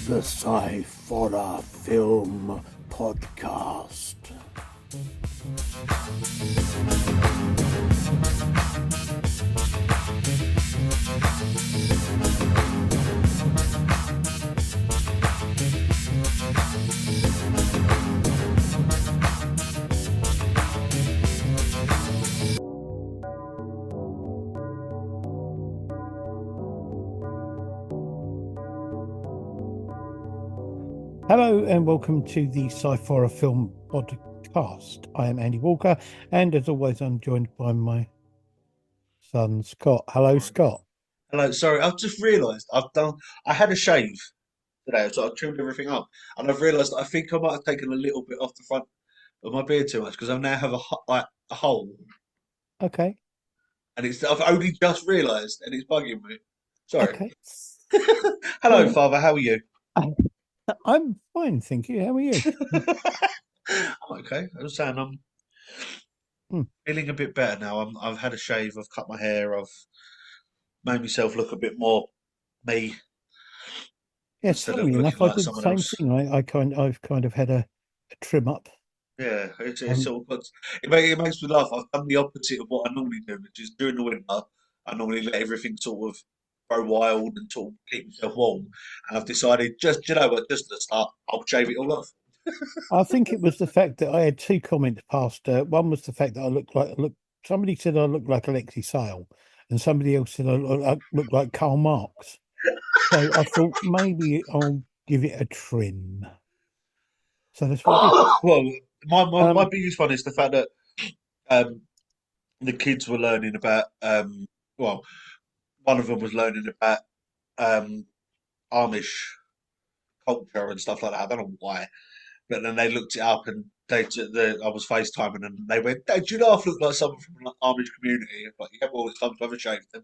The Sci-Horror Film Podcast. Hello and welcome to the Sci-Horror Film Podcast. I am Andy Walker, and as always, I'm joined by my son Scott. Hello, Scott. Hello, sorry, I've just realised I had a shave today, so I trimmed everything up, and I've realised I think I might have taken a little bit off the front of my beard too much because I now have like a hole, Okay. and I've only just realised, and it's bugging me. Sorry. Okay. Hello, Well, Father. How are you? I'm fine, thank you. How are you? I'm okay. I was saying I'm Hmm. feeling a bit better now. I've had a shave. I've cut my hair. I've made myself look a bit more me Yes, instead of funnily enough, looking I like did the someone same else. thing. I've kind of had a trim up. Yeah, it's Um, all but it makes me laugh. I've done the opposite of what I normally do, which is during the winter, I normally let everything sort of grow wild and sort of keep myself warm. And I've decided just, you know what, just to start, I'll shave it all off. I think it was the fact that I had two comments passed. One was the fact that somebody said I looked like Alexei Sale, and somebody else said I looked like Karl Marx. So I thought maybe I'll give it a trim. So that's what I did. Well, my Um, biggest one is the fact that um, the kids were learning about, well, one of them was learning about um, Amish culture and stuff like that. I don't know why. But then they looked it up and I was FaceTiming and they went, "Dad, do you know I look like someone from an Amish community?" I'm like, yeah, well, it's time to have a shave then.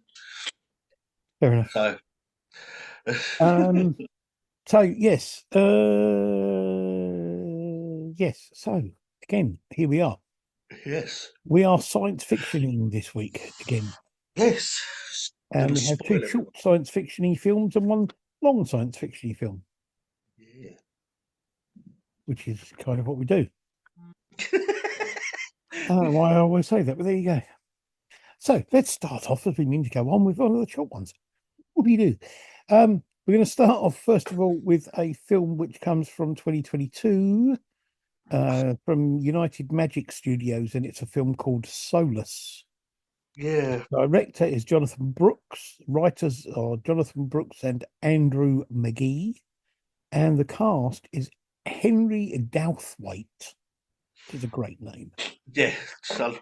Fair enough. So, Um, so yes. So again, here we are. yes, We are science fictioning this week again, yes, and gonna we have two spoil everyone. short science fictiony films and one long science fictiony film, Yeah. which is kind of what we do. I don't know why I always say that, but there you go. So let's start off, as we mean to go on, with one of the short ones. What do you do? We're going to start off, first of all, with a film which comes from 2022 from United Magic Studios, and it's a film called Solus. Yeah, Director is Jonathan Brooks. Writers are Jonathan Brooks and Andrew McGee. And the cast is Henry Douthwaite, which is a great name. yeah. So,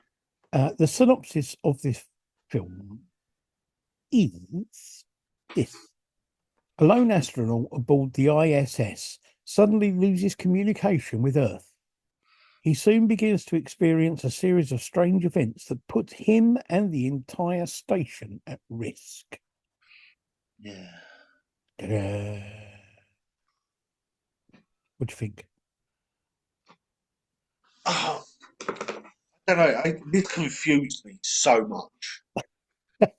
The synopsis of this film is this. A lone astronaut aboard the ISS suddenly loses communication with Earth. He soon begins to experience a series of strange events that put him and the entire station at risk. yeah. Ta-da. What do you think? Oh, I don't know. This confused me so much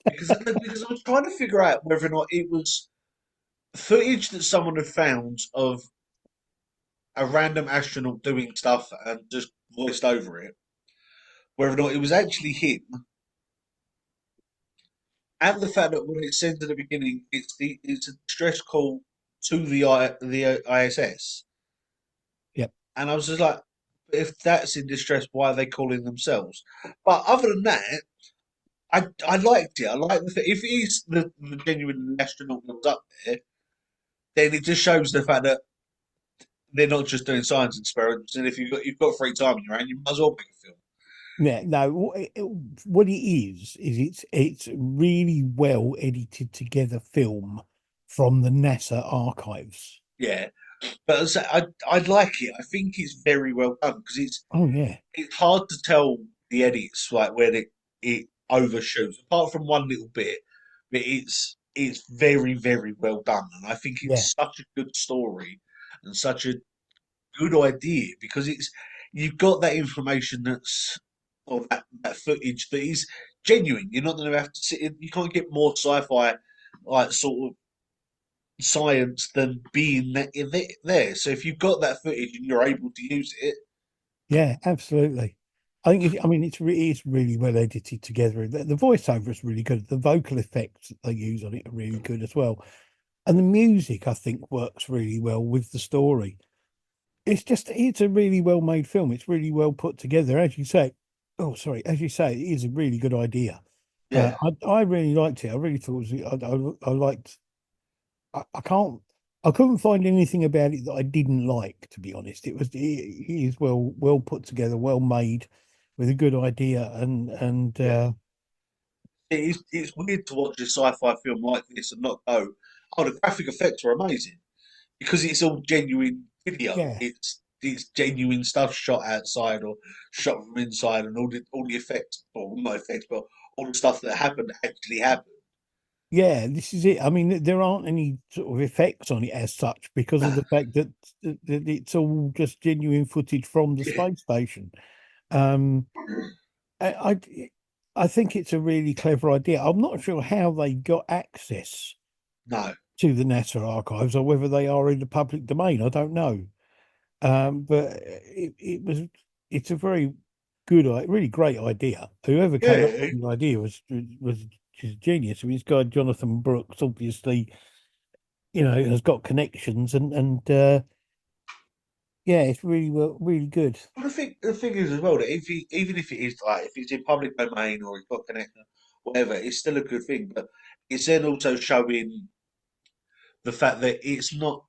because I was trying to figure out whether or not it was footage that someone had found of a random astronaut doing stuff and just voiced over it, whether or not it was actually him, and the fact that when it says at the beginning, it's a distress call to the ISS, Yep. and I was just like, if that's in distress, why are they calling themselves? But other than that, I liked it. I like the if it is the genuine astronaut that was up there, then it just shows the fact that they're not just doing science experiments, and if you've got free time on your hands, you might as well make a film. Yeah, no, what it is it's really well edited together film from the NASA archives. Yeah, but as I like it. I think it's very well done because Oh yeah, it's hard to tell the edits like where it overshoots, apart from one little bit. But it's very well done, and I think yeah, it's such a good story and such a good idea because you've got that information that's or that footage that is genuine. You're not going to have to sit in. You can't get more sci-fi like sort of science than being there. So if you've got that footage and you're able to use it, Yeah, absolutely. I mean, it's really well edited together. The voiceover is really good. The vocal effects that they use on it are really good as well. And the music, I think, works really well with the story. It's a really well made film. It's really well put together. As you say, oh, sorry, as you say, it is a really good idea. yeah, I really liked it. I really thought I liked, I can't, I couldn't find anything about it that I didn't like, to be honest. It is well put together, well made, with a good idea, and yeah. It's weird to watch a sci-fi film like this and not go, oh, the graphic effects are amazing because it's all genuine video. yeah, It's genuine stuff shot outside or shot from inside, and all the effects, or not effects, but all the stuff that happened actually happened. yeah, this is it. I mean, there aren't any sort of effects on it as such because of the fact that it's all just genuine footage from the Yeah, space station. Um, I think it's a really clever idea. I'm not sure how they got access no, to the NASA archives or whether they are in the public domain. I don't know. But it's a very good, really great idea. Whoever came up yeah, with the idea was just genius. I mean, this guy Jonathan Brooks, obviously, has got connections and yeah, it's really good. but the thing is as well that even if it is like if it's in public domain or it's got connection, whatever, it's still a good thing. But it's then also showing the fact that it's not.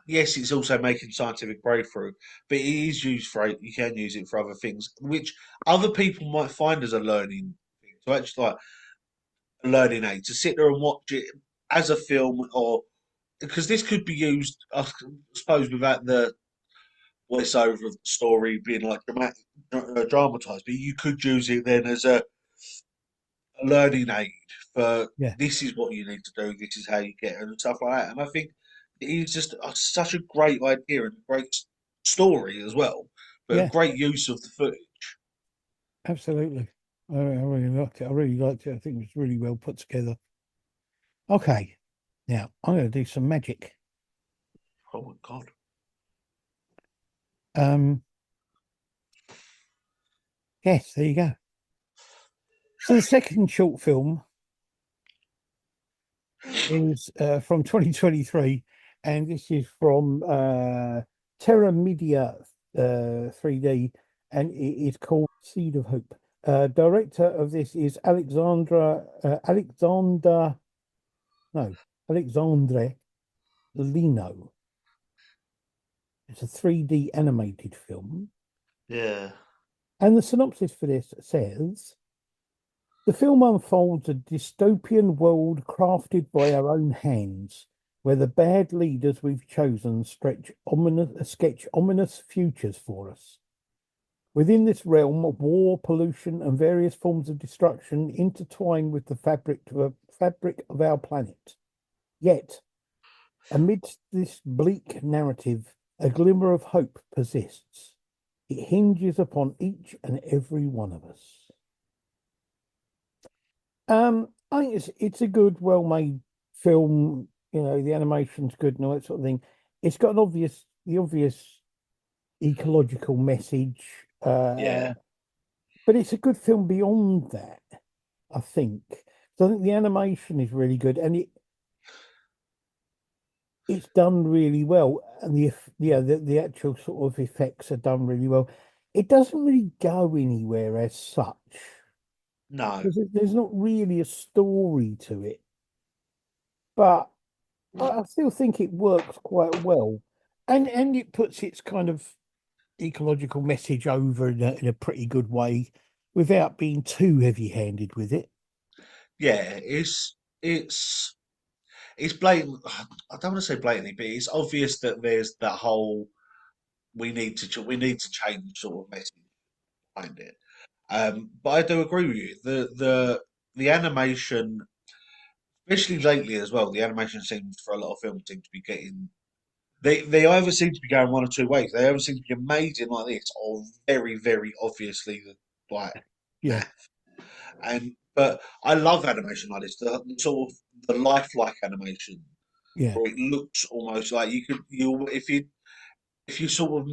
Yes, it's also making scientific breakthrough, but it is used for you can use it for other things, which other people might find as a learning thing. So actually, like a learning aid to sit there and watch it as a film, or because this could be used, I suppose, without the voiceover of the story being like dramatized, but you could use it then as a learning aid for Yeah, this is what you need to do, this is how you get it, and stuff like that. And I think it is just such a great idea and a great story as well, but a yeah, great use of the footage. absolutely. I really liked it. I really liked it. I think it was really well put together. Okay, now I'm going to do some magic. Oh my god! Um, yes, there you go. So the second short film is from 2023, and this is from Terra Media 3D, and it is called Seed of Hope. Director of this is no, Alexandre Lino. It's a 3D animated film, Yeah, and the synopsis for this says. The film unfolds a dystopian world crafted by our own hands, where the bad leaders we've chosen sketch ominous futures for us. Within this realm, war, pollution, and various forms of destruction intertwine with the fabric of our planet. Yet, amidst this bleak narrative, a glimmer of hope persists. It hinges upon each and every one of us. I think it's a good, well-made film. The animation's good and all that sort of thing. It's got the obvious ecological message, yeah, but it's a good film beyond that, I think. So I think the animation is really good, and it's done really well, and the actual sort of effects are done really well. It doesn't really go anywhere as such. no, There's not really a story to it, but I still think it works quite well, and it puts its kind of ecological message over in a pretty good way, without being too heavy-handed with it. yeah, it's it's blatant. I don't want to say blatantly, but it's obvious that there's that whole we need to change sort of message behind it. But I do agree with you. The animation, especially lately as well, the animation seems for a lot of films seem to be getting. They either seem to be going one or two ways. They either seem to be amazing like this, or very very obviously like Yeah, naff. And but I love animation like this, the sort of the lifelike animation, yeah, where it looks almost like you if you sort of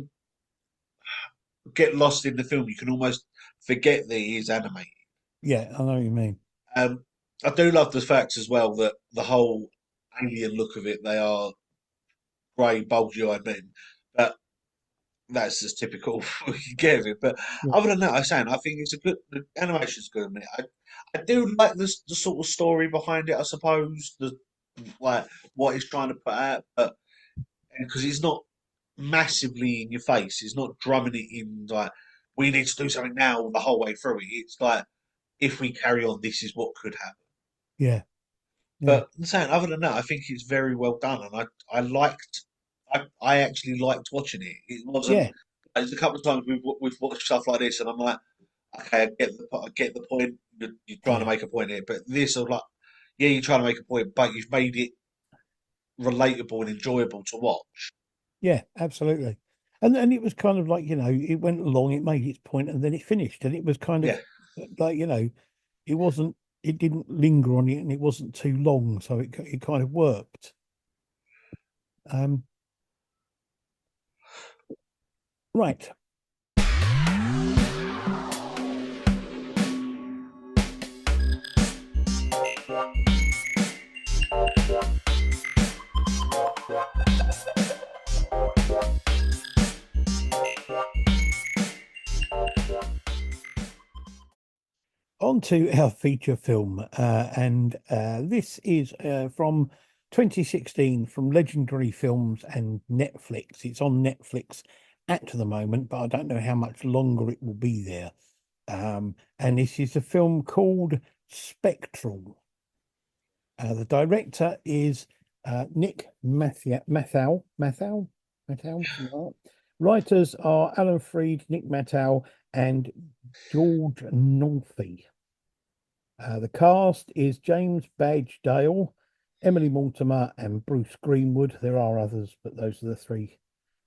get lost in the film, you can almost forget that it is animated. yeah. I know what you mean. Um, I do love the fact as well that the whole alien look of it, they are grey, bulgy-eyed men, but that's just typical you get of it. But Yeah, other than that, I think it's a good. The animation's good in it. I do like the sort of story behind it. I suppose the like what it's trying to put out, but because it's not massively in your face, it's not drumming it in like we need to do something now the whole way through it. It's like if we carry on, this is what could happen. yeah, yeah, But I'm saying, other than that, I think it's very well done, and I liked, I actually liked watching it. It wasn't. yeah, There's a couple of times we've watched stuff like this, and I'm like, okay, I get the point. You're trying to yeah, make a point here, but this, I'm like, yeah, you're trying to make a point, but you've made it relatable and enjoyable to watch. yeah. Absolutely. And it was kind of like, it went along, it made its point, and then it finished, and it was kind of Yeah, like, it wasn't, it didn't linger on it, and it wasn't too long, so it kind of worked. Um, right. On to our feature film, and this is from 2016 from Legendary Films and Netflix. It's on Netflix at the moment, but I don't know how much longer it will be there. And this is a film called Spectral. The director is Nick Mathau, something like that. Writers are Alan Freed, Nick Mathau, and George Nolfi. The cast is James Badge Dale, Emily Mortimer, and Bruce Greenwood. There are others, but those are the three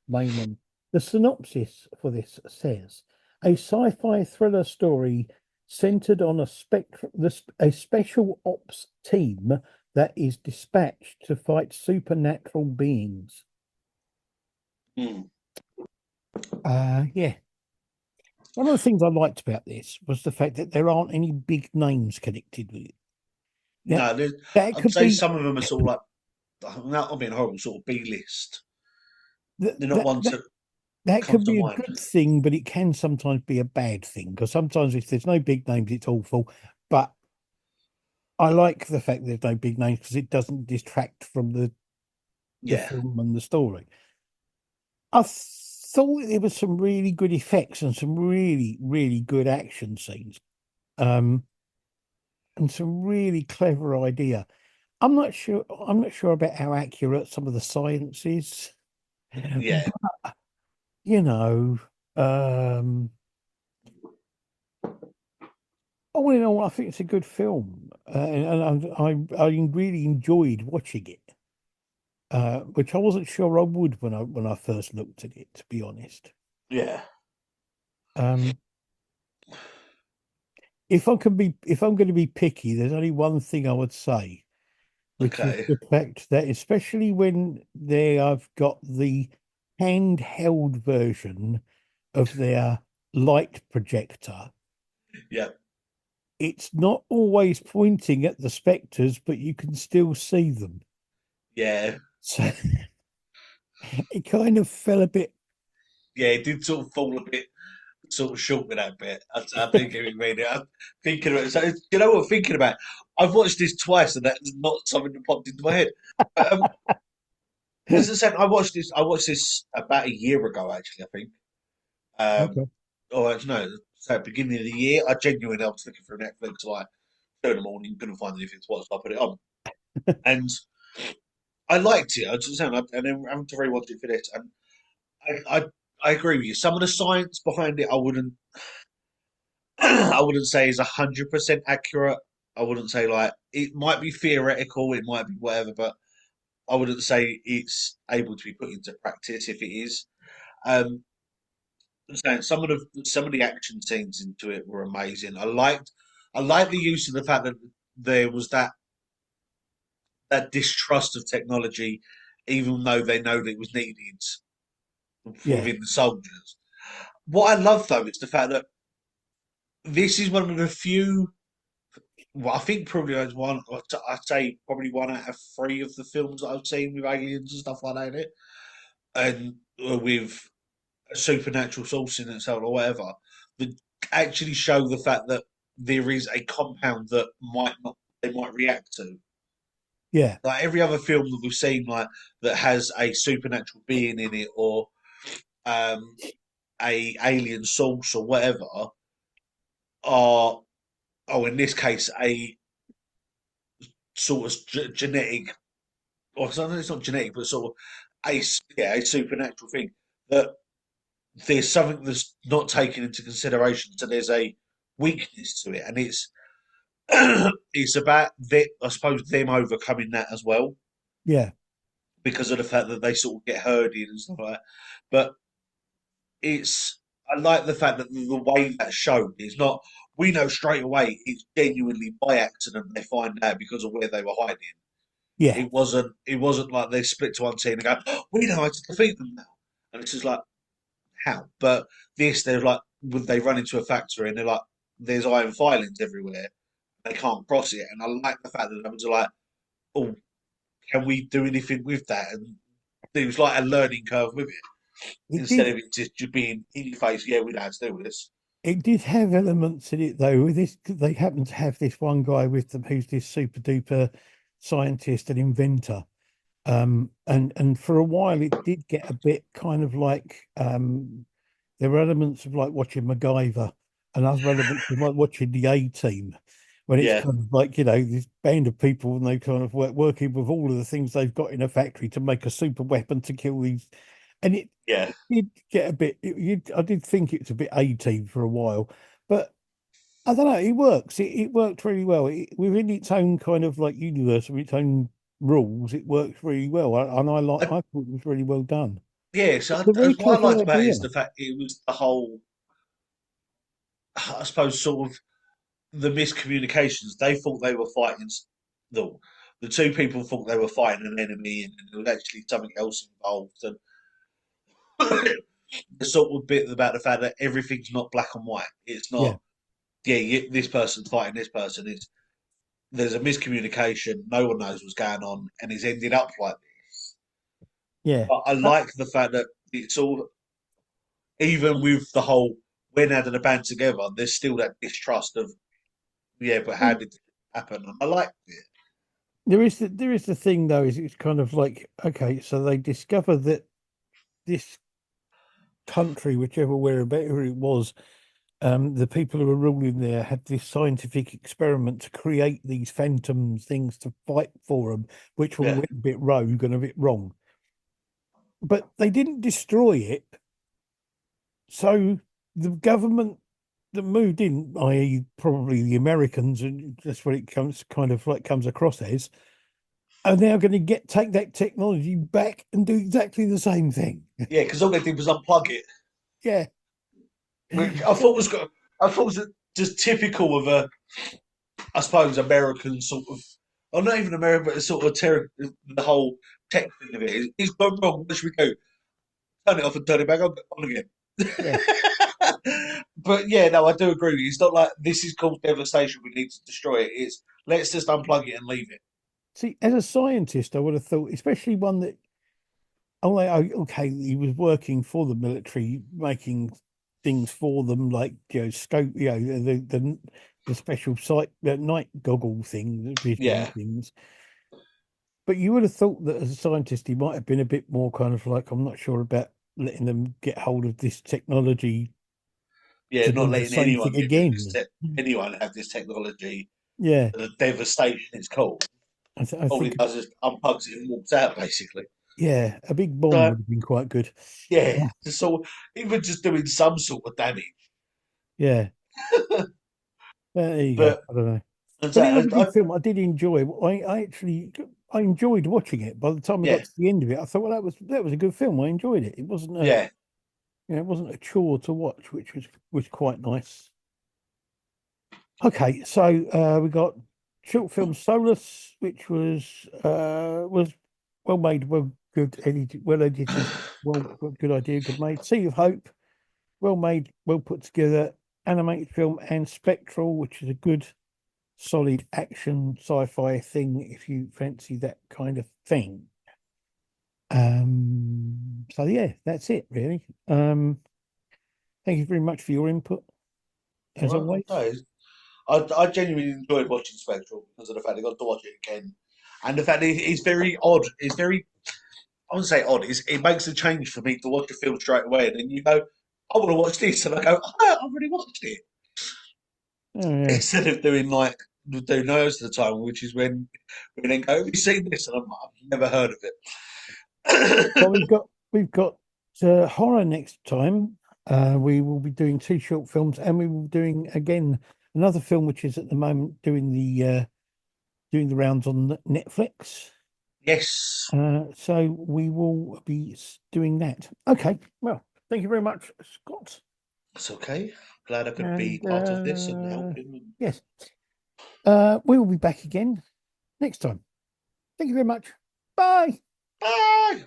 main ones. The synopsis for this says a sci-fi thriller story centered on a special ops team that is dispatched to fight supernatural beings. mm. Yeah. One of the things I liked about this was the fact that there aren't any big names connected with it. Now, No, that I'd could say be some of them are sort of like, not being horrible, sort of B list. that They're not that ones that, that that come could to be a mind. good thing, but it can sometimes be a bad thing because sometimes if there's no big names, it's awful. But I like the fact there's no big names because it doesn't distract from the Yeah, film and the story. I thought there was some really good effects and some really, really good action scenes. Um, and some really clever idea. I'm not sure about how accurate some of the science is. yeah, You know, um, all in all, I think it's a good film, and I really enjoyed watching it, which I wasn't sure I would when I first looked at it, to be honest. yeah. Um, if I'm going to be picky, there's only one thing I would say, which is Okay, the fact that especially when they have got the handheld version of their light projector, yeah, it's not always pointing at the spectres, but you can still see them. yeah, So it kind of fell a bit. yeah. It did sort of fall a bit sort of short with that bit. I think it made it. I'm thinking about it. So, you know what? Thinking about it, I've watched this twice, and that's not something that popped into my head. But as I said, I watched this about a year ago, actually. I think. Okay. Oh, actually, no. So beginning of the year, I genuinely I was looking for Netflix like 2 in the morning, couldn't find anything to watch, so I put it on, and I liked it. I just saying, and then having to rewatch it for this, and I, I I agree with you. Some of the science behind it, I wouldn't I wouldn't say is 100% accurate. I wouldn't say like it might be theoretical, it might be whatever, but I wouldn't say it's able to be put into practice. If it is, um, I'm saying some of the action scenes into it were amazing. I liked the use of the fact that there was that distrust of technology, even though they know that it was needed Yeah, within the soldiers. What I love though is the fact that this is one of the few. Well, I think probably as one. I'd say probably one out of three of the films that I've seen with aliens and stuff like that in it, and with a supernatural source in itself or whatever, that actually show the fact that there is a compound that might not they might react to. yeah, Like every other film that we've seen, like that has a supernatural being in it or um, a alien source or whatever, are in this case a sort of genetic, or it's not genetic, but sort of a supernatural thing that there's something that's not taken into consideration. So there's a weakness to it, and it's it's about I suppose them overcoming that as well yeah, because of the fact that they sort of get herded and stuff like that. But it's I like the fact that the way that's shown is not we know straight away it's genuinely by accident they find out because of where they were hiding. yeah. It wasn't like they split to one team and go, oh, we know how to defeat them now. And it's just like how? But this they're like would they run into a factory and they're like there's iron filings everywhere. They can't cross it. And I like the fact that they were like, oh, can we do anything with that? And there was like a learning curve with it It instead did. of it just being in your face. Yeah, we know how to do this. It did have elements in it though. With this, they happen to have this one guy with them who's this super duper scientist and inventor. And for a while, it did get a bit kind of like there were elements of like watching MacGyver and other elements of like watching the A Team, when it's Yeah, kind of like, this band of people and they kind of working with all of the things they've got in a factory to make a super weapon to kill these. And yeah. it did get a bit, I did think it was a bit A Team for a while, but I don't know, it works. It worked really well. Within its own kind of like universe, with its own rules, it works really well. I, I thought it was really well done. yeah, so It's a very what I liked clever about it idea. is the fact it was the whole, I suppose, sort of the miscommunications. They thought they were fighting the the two people thought they were fighting an enemy, and there was actually something else involved. And the sort of bit about the fact that everything's not black and white. It's Yeah, not. Yeah, this person's fighting this person. It's there's a miscommunication. No one knows what's going on, and it's ended up like this. yeah. But I like the fact that it's all, even with the whole when adding a band together, there's still that distrust of yeah, but how did it happen? And I like it. There is the thing though, is it's kind of like, okay, so they discover that this country, whichever wherever it was, the people who were ruling there had this scientific experiment to create these phantom things to fight for them, which all Yeah, went a bit rogue and a bit wrong. But they didn't destroy it. So the government that moved in, i.e., probably the Americans, and that's what it comes kind of like comes across as, are now going to take that technology back and do exactly the same thing. yeah, because all they did was unplug it, Yeah, which I thought was just typical of a, I suppose, American sort of, or not even American, but a sort of the whole tech thing of it. It's gone wrong. What should we do? Turn it off and turn it back on again. yeah. But yeah, no, I do agree with you. It's not like this is called devastation. We need to destroy it. It's let's just unplug it and leave it. See, as a scientist, I would have thought, especially one that, oh, okay, he was working for the military, making things for them, like scope, the special sight, night goggle thing, vision Yeah, things. But you would have thought that as a scientist, he might have been a bit more kind of like, I'm not sure about letting them get hold of this technology yeah, to not do the letting same anyone thing get rid of this. again. Anyone have this technology. Yeah, The devastation it's called. I All he think, does is unplugs it and walks out, basically. yeah, a big bomb So would have been quite good. yeah, just sort even just doing some sort of damage. Yeah, there you go. But I don't know. and But so it was a I, good film. I did enjoy it. I actually I enjoyed watching it. By the time I Yeah, got to the end of it, I thought, well, that was a good film. I enjoyed it. It wasn't yeah. it wasn't a chore to watch, which was quite nice. Okay, so we got short film Solus, which was well made, well good edited, well edited, well good idea, good made. Sea of Hope, well made, well put together animated film, and Spectral, which is a good solid action sci-fi thing if you fancy that kind of thing. So yeah, that's it really. Thank you very much for your input as Well, always. no, I genuinely enjoyed watching Spectral because of the fact I got to watch it again, and the fact it's very odd. It's very, I wouldn't say odd. It makes a change for me to watch a film straight away, and then you go, I want to watch this, and I go, oh, I've already watched it, Oh yeah. instead of doing like do most of the time, which is when we then go, have you seen this? And I've never heard of Well, it. we've got horror next time. We will be doing two short films, and we will be doing again another film which is at the moment doing the rounds on Netflix. Yes, So we will be doing that. Okay. Well, thank you very much, Scott. that's okay. Glad I could be And part of this and help him. yes, we will be back again next time. Thank you very much. Bye. Bye.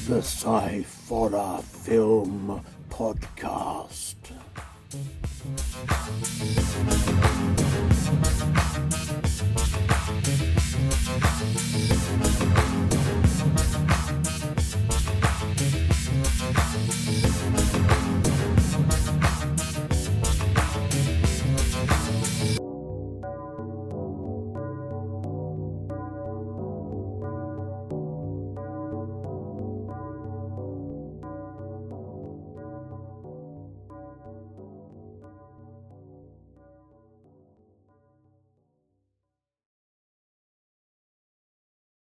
The Sci-Fi Film Podcast.